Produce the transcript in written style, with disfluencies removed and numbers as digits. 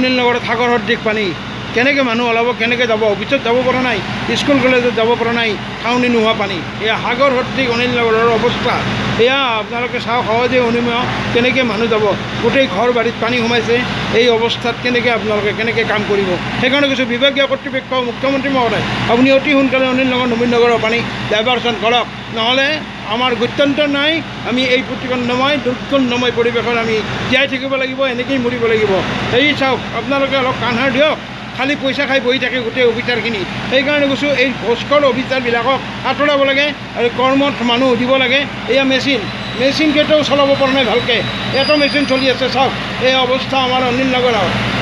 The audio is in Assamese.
অনিল নগৰত সাগৰ সদৃশ পানী কেনেকৈ মানুহ ওলাব কেনেকৈ যাব অফিচত যাব পৰা নাই স্কুল কলেজত যাব পৰা নাই ঠাউনি নোহোৱা পানী এয়া সাগৰ সদৃশ অনিল নগৰৰ অৱস্থা এয়া আপোনালোকে চাওক সহজে অনুমেয় কেনেকৈ মানুহ যাব গোটেই ঘৰ বাৰীত পানী সোমাইছে এই অৱস্থাত কেনেকৈ আপোনালোকে কেনেকৈ কাম কৰিব সেইকাৰণে কিছু বিভাগীয় কৰ্তৃপক্ষ মুখ্যমন্ত্ৰী মহোদয় আপুনি অতি সোনকালে অনিল নগৰ নবীন নগৰৰ পানী ডাইভাৰশ্যন কৰক নহ'লে আমাৰ গত্যন্তৰ নাই আমি এই প্ৰতিকণ্ঠময় দুৰ্গন্ধময় পৰিৱেশত আমি জীয়াই থাকিব লাগিব এনেকৈয়ে মৰিব লাগিব এই চাওক আপোনালোকে অলপ কাণসাৰ দিয়ক খালি পইচা খাই বহি থাকে গোটেই অফিচাৰখিনি সেইকাৰণে কৈছোঁ এই ঘোষকৰ অফিচাৰবিলাকক আঁতৰাব লাগে আৰু কৰ্মত মানুহ দিব লাগে এয়া মেচিন কেইটাও চলাব পৰা নাই ভালকৈ এটা মেচিন চলি আছে চাওক এই অৱস্থা আমাৰ অনিল নগৰত